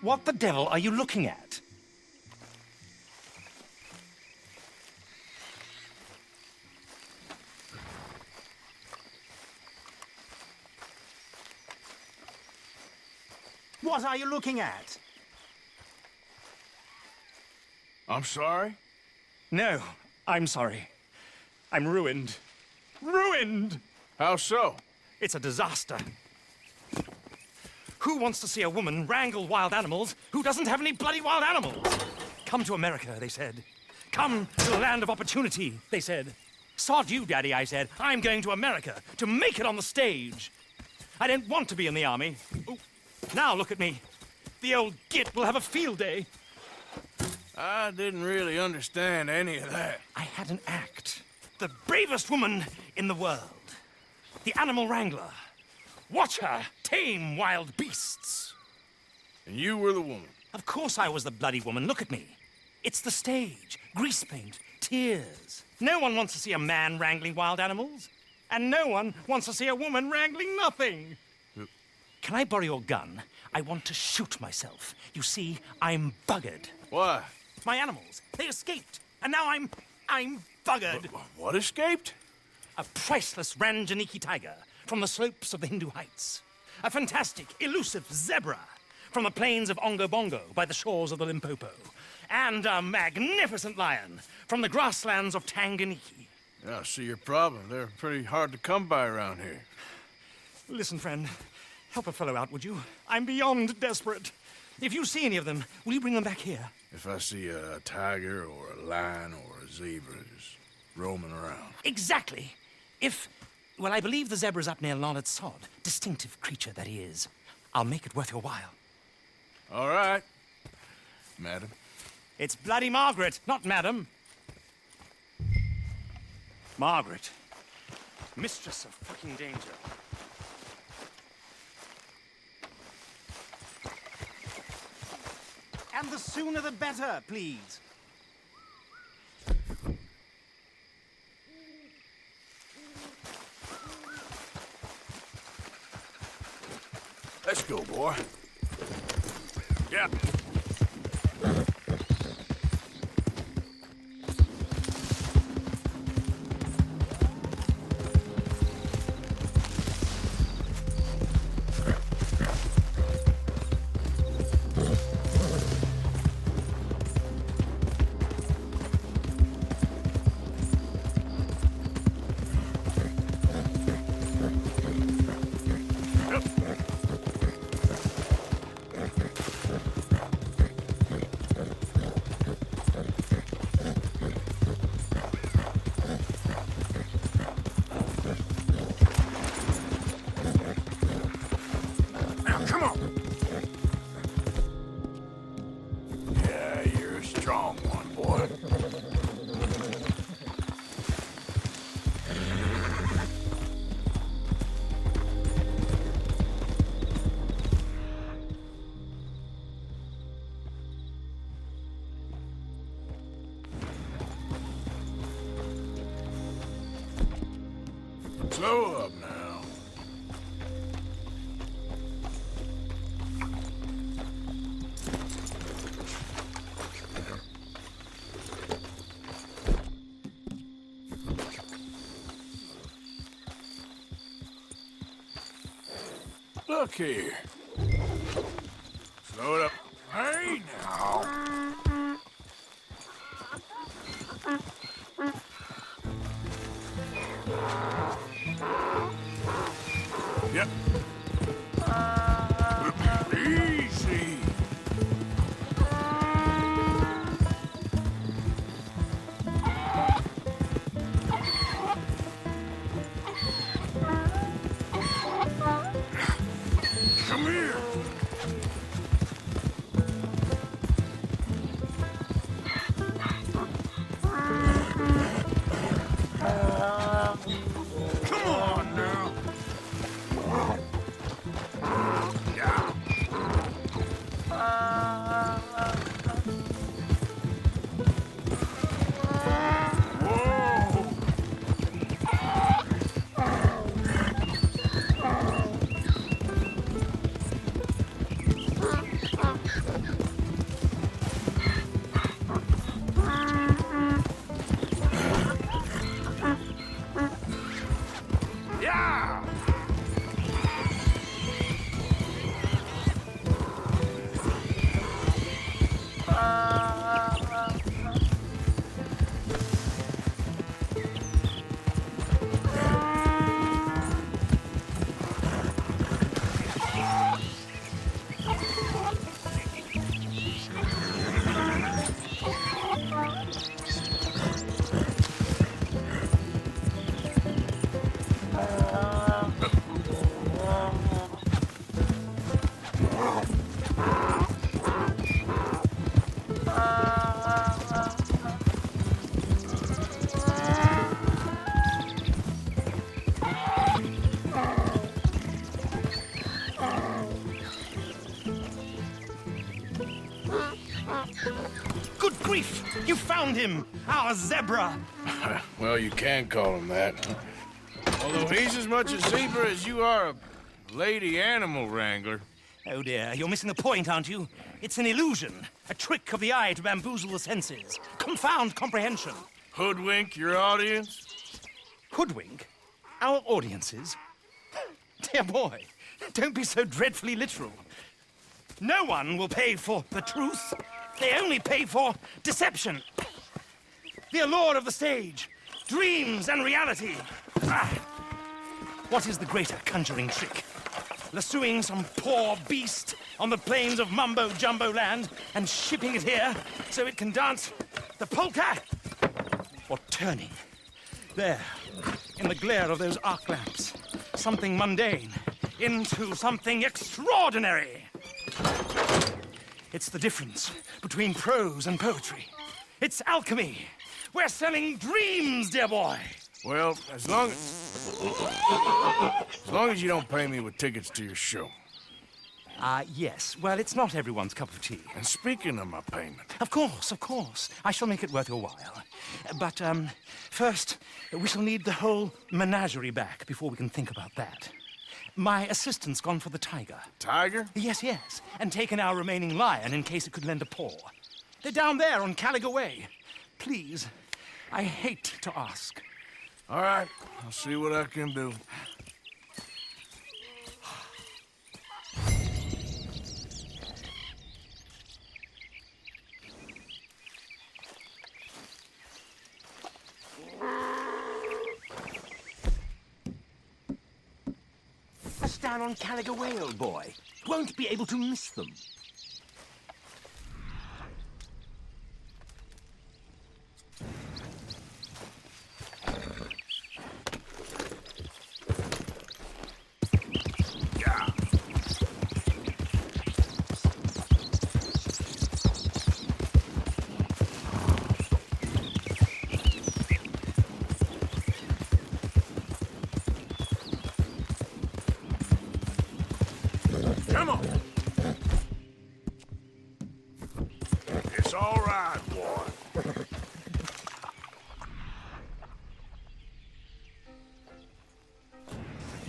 What the devil are you looking at? What are you looking at? I'm sorry? No, I'm sorry. I'm ruined. Ruined! How so? It's a disaster. Who wants to see a woman wrangle wild animals who doesn't have any bloody wild animals? Come to America, they said. Come to the land of opportunity, they said. Sod you, Daddy, I said. I'm going to America to make it on the stage. I don't want to be in the army. Ooh. Now look at me. The old git will have a field day. I didn't really understand any of that. I had an act. The bravest woman in the world. The animal wrangler. Watch her tame wild beasts. And you were the woman. Of course I was the bloody woman. Look at me. It's the stage. Grease paint. Tears. No one wants to see a man wrangling wild animals. And no one wants to see a woman wrangling nothing. Can I borrow your gun? I want to shoot myself. You see, I'm buggered. Why? My animals, they escaped. And now I'm buggered. What escaped? A priceless Ranjaniki tiger from the slopes of the Hindu Heights. A fantastic, elusive zebra from the plains of Ongo Bongo by the shores of the Limpopo. And a magnificent lion from the grasslands of Tanganyika. Yeah, I see your problem. They're pretty hard to come by around here. Listen, friend, help a fellow out, would you? I'm beyond desperate. If you see any of them, will you bring them back here? If I see a tiger or a lion or a zebra just roaming around. Exactly. Well, I believe the zebra's up near Larned Sod. Distinctive creature that he is. I'll make it worth your while. All right, madam. It's bloody Margaret, not madam. Margaret. Mistress of fucking danger. And the sooner the better, please. Let's go, boy. Yeah. Strong one, boy. Slow up now. Look here. Slow it up. Hey, now. Yep. Easy. Come here. Yeah! Good grief! You found him! Our zebra! Well, you can call him that, huh? Although he's as much a zebra as you are a lady animal wrangler. Oh dear, you're missing the point, aren't you? It's an illusion, a trick of the eye to bamboozle the senses, confound comprehension. Hoodwink your audience? Hoodwink? Our audiences? Dear boy, don't be so dreadfully literal. No one will pay for the truth. They only pay for deception. The allure of the stage, dreams and reality. Ah. What is the greater conjuring trick? Lassoing some poor beast on the plains of mumbo-jumbo land and shipping it here so it can dance the polka? Or turning, there, in the glare of those arc lamps, something mundane into something extraordinary? It's the difference between prose and poetry. It's alchemy. We're selling dreams, dear boy. Well, as long as you don't pay me with tickets to your show. Yes. Well, it's not everyone's cup of tea. And speaking of my payment, Of course, of course. I shall make it worth your while. But, first, we shall need the whole menagerie back before we can think about that. My assistant's gone for the tiger. Tiger? Yes, yes. And taken our remaining lion in case it could lend a paw. They're down there on Caliga Way. Please, I hate to ask. All right, I'll see what I can do. Us down on Caliga Way, old boy. Won't be able to miss them. Yeah. Come on. It's all right, boy.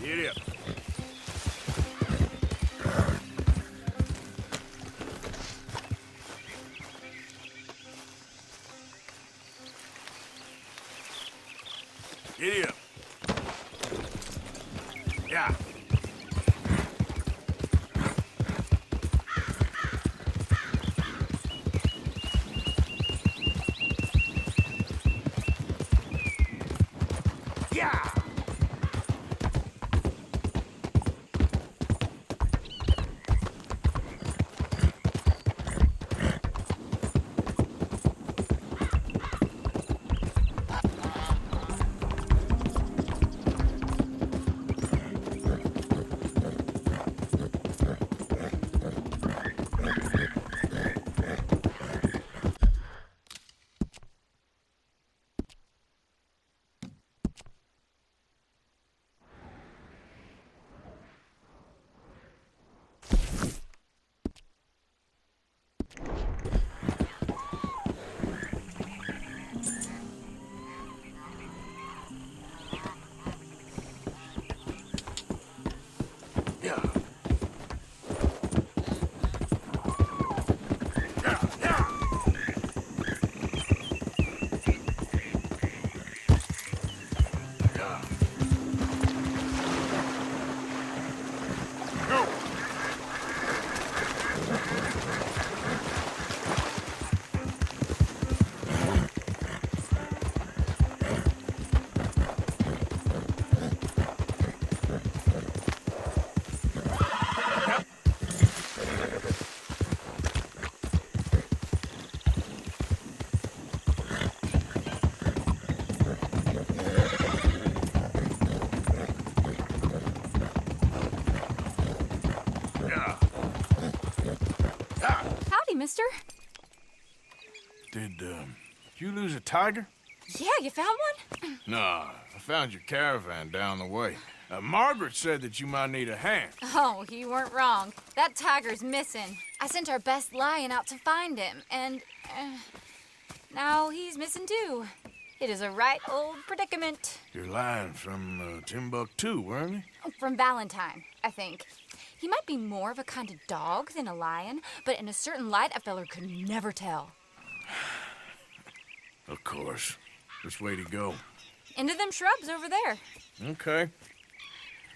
Get up. Get up. Yeah. Yeah. Yeah. mister? Did you lose a tiger? Yeah, you found one? Nah, I found your caravan down the way. Margaret said that you might need a hand. Oh, you weren't wrong. That tiger's missing. I sent our best lion out to find him, and now he's missing too. It is a right old predicament. You're lying from Timbuktu, weren't you? From Valentine, I think. He might be more of a kind of dog than a lion, but in a certain light, a feller could never tell. Of course. Which way to go? Into them shrubs over there. Okay.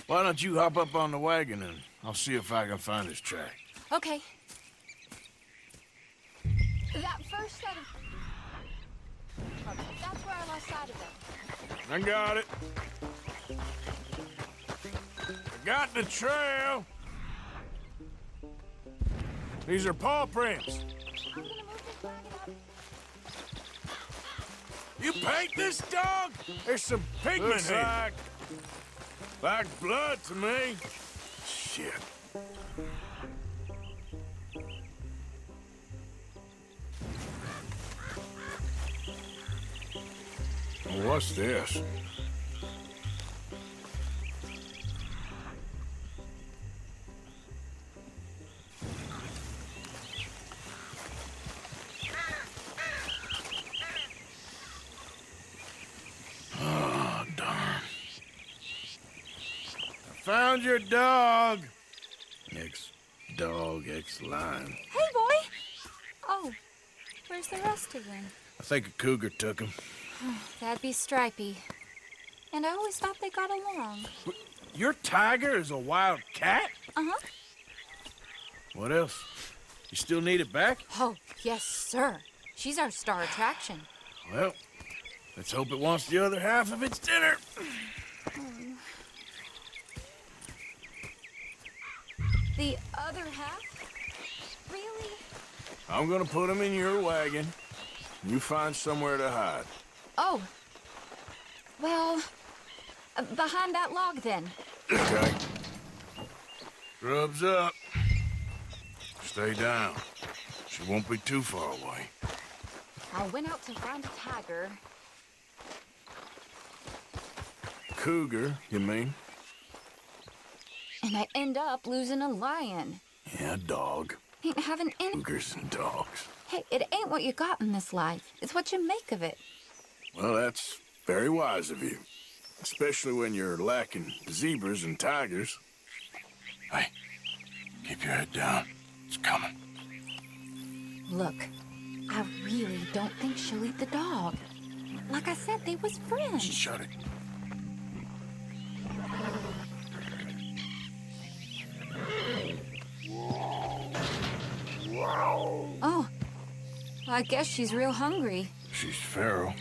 Why don't you hop up on the wagon and I'll see if I can find his track. Okay. That first set of... That's where I lost sight of them. I got it. I got the trail. These are paw prints. I'm gonna move this wagon up. You paint this dog? There's some pigment here. Like blood to me. Shit. What's this? Oh, darn. Found your dog. Ex-dog, ex-lion. Hey, boy! Oh, where's the rest of them? I think a cougar took him. That'd be Stripey. And I always thought they got along. Your tiger is a wild cat? Uh-huh. What else? You still need it back? Oh, yes, sir. She's our star attraction. Well, let's hope it wants the other half of its dinner. The other half? Really? I'm gonna put him in your wagon. You find somewhere to hide. Oh. Well, behind that log, then. Okay. Grub's up. Stay down. She won't be too far away. I went out to find a tiger. Cougar, you mean? And I end up losing a lion. Yeah, dog. Ain't having any... Cougars and dogs. Hey, it ain't what you got in this life. It's what you make of it. Well, that's very wise of you. Especially when you're lacking zebras and tigers. Hey, keep your head down. It's coming. Look, I really don't think she'll eat the dog. Like I said, they was friends. Shut it. Oh, I guess she's real hungry. She's feral.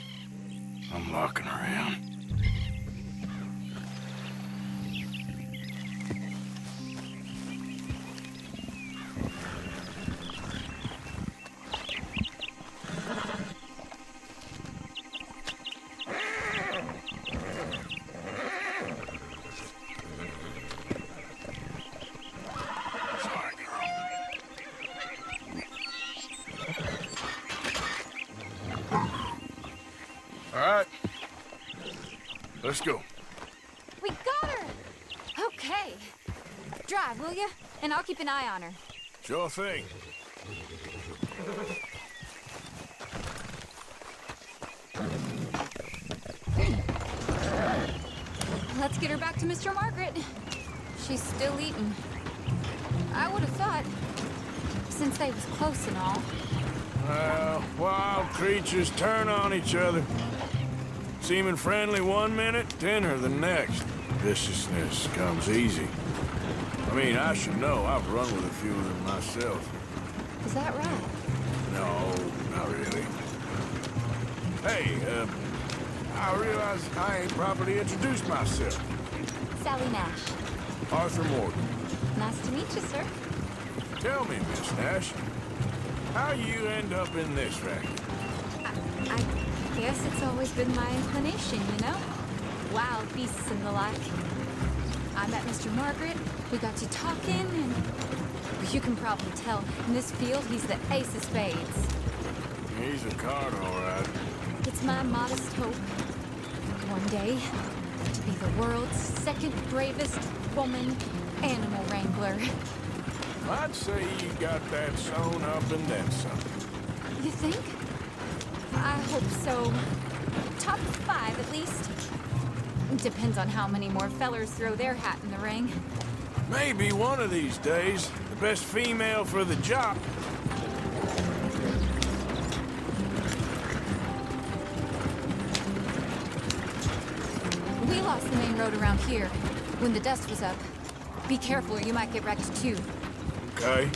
I'm locking her in. Sorry, girl. All right. Let's go. We got her! Okay. Drive, will you? And I'll keep an eye on her. Sure thing. Let's get her back to Mr. Margaret. She's still eating. I would have thought, since they was close and all. Well, wild creatures turn on each other. Seeming friendly one minute, tender the next. Viciousness comes easy. I mean, I should know. I've run with a few of them myself. Is that right? No, not really. Hey, I realize I ain't properly introduced myself. Sally Nash. Arthur Morgan. Nice to meet you, sir. Tell me, Miss Nash, how you end up in this racket? I guess it's always been my inclination, you know? Wild beasts and the like. I met Mr. Margaret, we got to talking, and You can probably tell. In this field, he's the ace of spades. He's a card, all right. It's my modest hope, one day, to be the world's second bravest woman animal wrangler. I'd say you got that sewn up and then some. You think? I hope so. Top 5, at least. Depends on how many more fellers throw their hat in the ring. Maybe one of these days, the best female for the job. We lost the main road around here when the dust was up. Be careful or you might get wrecked too. Okay.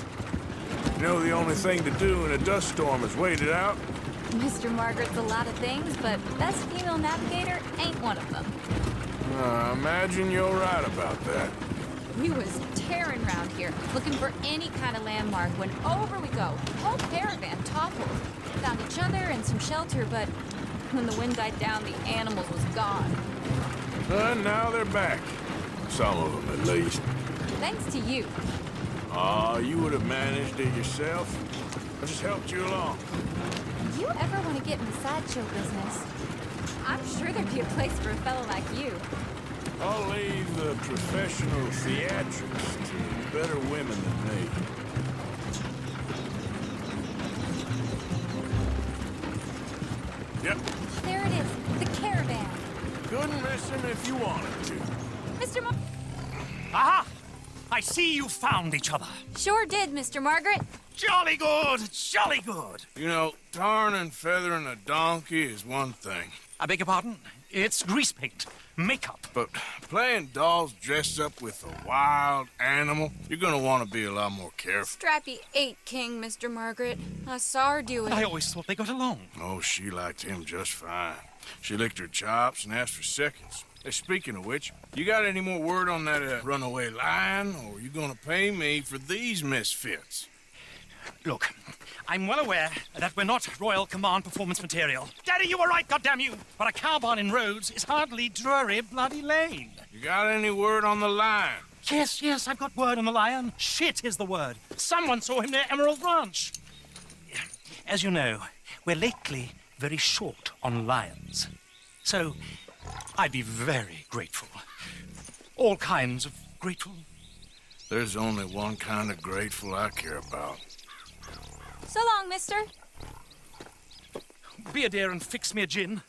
You know the only thing to do in a dust storm is wait it out? Mr. Margaret's a lot of things, but best female navigator ain't one of them. I imagine you're right about that. We was tearing around here, looking for any kind of landmark when over we go. Whole caravan toppled. Found each other and some shelter, but when the wind died down, the animals was gone. And now they're back. Some of them, at least. Thanks to you. Aw, you would have managed it yourself. I just helped you along. If you ever want to get in the sideshow business, I'm sure there'd be a place for a fellow like you. I'll leave the professional theatrics to better women than me. Yep. There it is, the caravan. Couldn't miss him if you wanted to. Mr. Aha! I see you found each other. Sure did, Mr. Margaret. Jolly good, jolly good. You know, tarring and feathering a donkey is one thing. I beg your pardon? It's grease paint, makeup. But playing dolls dressed up with a wild animal, you're gonna want to be a lot more careful. Strappy ate King, Mr. Margaret. I saw her do it. I always thought they got along. Oh, she liked him just fine. She licked her chops and asked for seconds. Hey, speaking of which, you got any more word on that runaway lion, or are you gonna pay me for these misfits? Look, I'm well aware that we're not Royal Command performance material. Daddy, you were right, goddamn you! But a cow barn in Rhodes is hardly Drury Bloody Lane. You got any word on the lion? Yes, I've got word on the lion. Shit is the word. Someone saw him near Emerald Ranch. As you know, we're lately very short on lions. So, I'd be very grateful. All kinds of grateful. There's only one kind of grateful I care about. So long, mister. Be a dear and fix me a gin.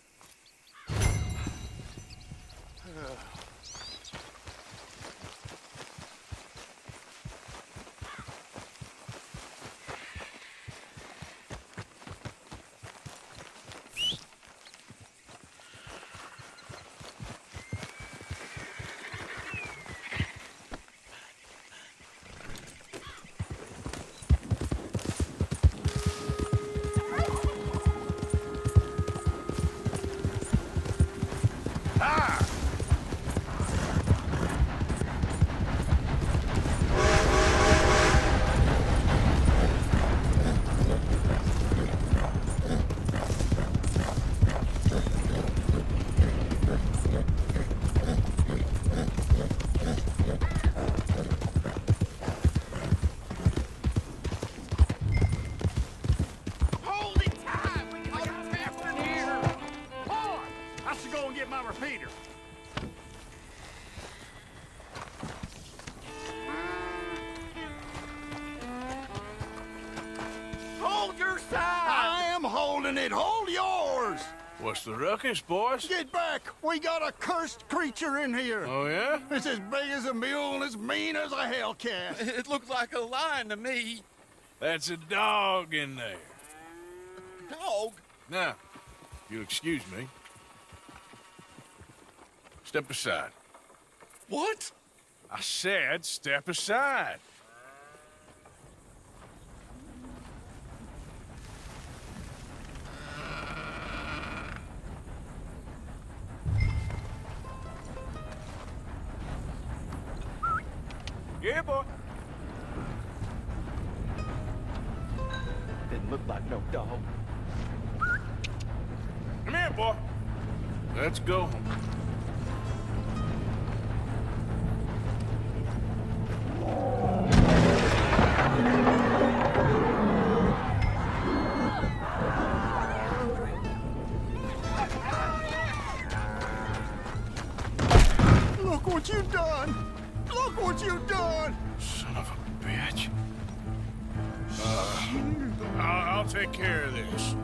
Hold yours! What's the ruckus, boys? Get back! We got a cursed creature in here! Oh, yeah? It's as big as a mule and as mean as a hellcat. It looks like a lion to me. That's a dog in there. Dog? Now, if you'll excuse me. Step aside. What? I said step aside. Yeah, boy. Didn't look like no dog. Come here, boy. Let's go. you doing? Son of a bitch. I'll take care of this.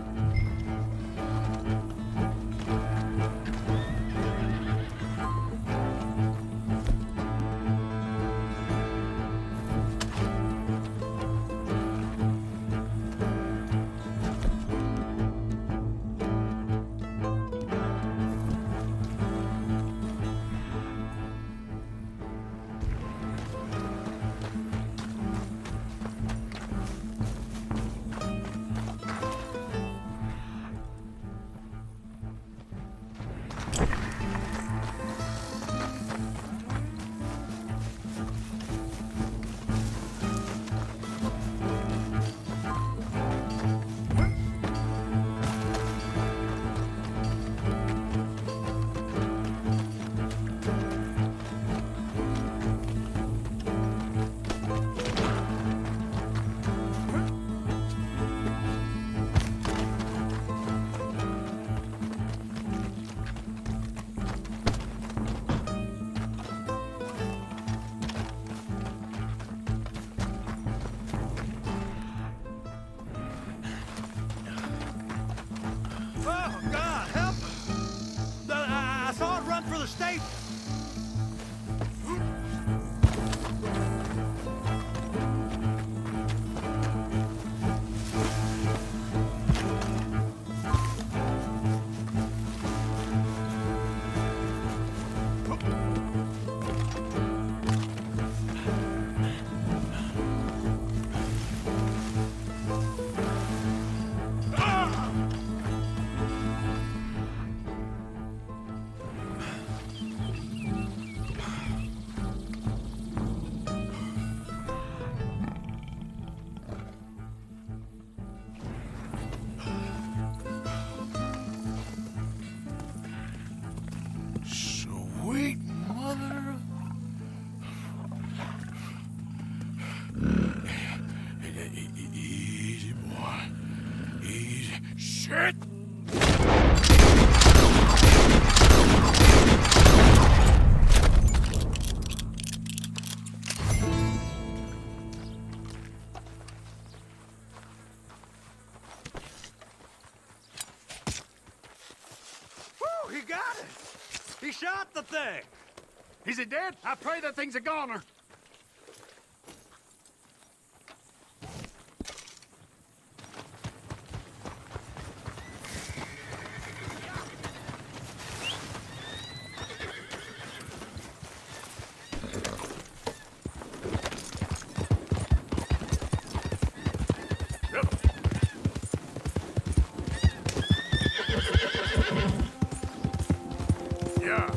Oh, God, help! I saw it run for the state. Sweet mother. Easy, boy. Easy. Shit! Whew, he got it. He shot the thing. Is it dead? I pray that thing's a goner. Yeah.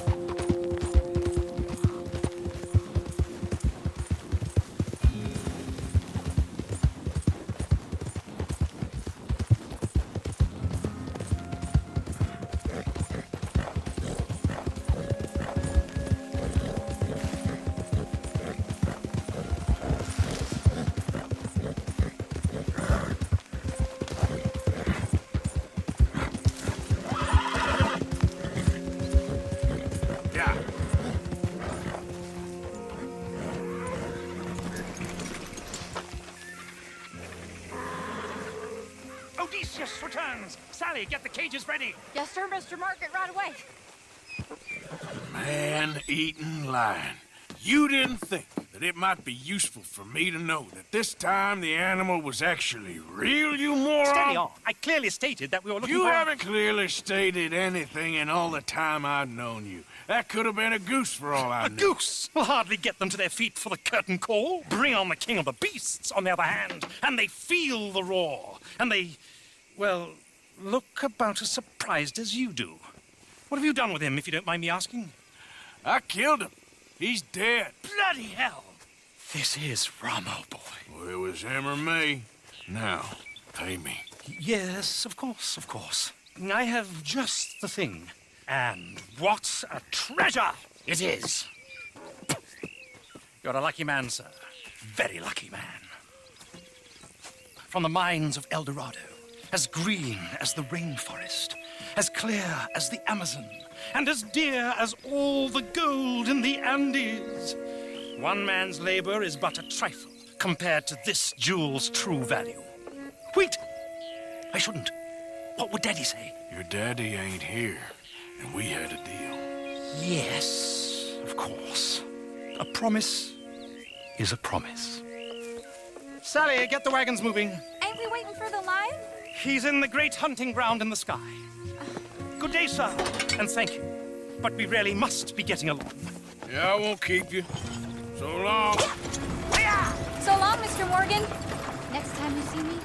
Yeah. Odysseus returns! Sally, get the cages ready! Yes, sir, Mr. Market, right away. Man-eating lion. You didn't think that it might be useful for me to know that this time the animal was actually real, you moron? Steady on. I clearly stated that we were looking You for... haven't clearly stated anything in all the time I've known you. That could have been a goose for all I A knew. goose will hardly get them to their feet for the curtain call. Bring on the king of the beasts, on the other hand, and they feel the roar. And they, well, look about as surprised as you do. What have you done with him, if you don't mind me asking? I killed him. He's dead. Bloody hell! This is Ramo, boy. Well, it was him or me. Now, pay me. Yes, of course, of course. I have just the thing. And what a treasure it is! You're a lucky man, sir. Very lucky man. From the mines of El Dorado, as green as the rainforest, as clear as the Amazon, and as dear as all the gold in the Andes. One man's labor is but a trifle compared to this jewel's true value. Wait! I shouldn't. What would Daddy say? Your daddy ain't here, and we had a deal. Yes, of course. A promise is a promise. Sally, get the wagons moving. Ain't we waiting for the lion? He's in the great hunting ground in the sky. Good day, sir, and thank you. But we really must be getting along. Yeah, I won't keep you. So long. So long, Mr. Morgan. Next time you see me,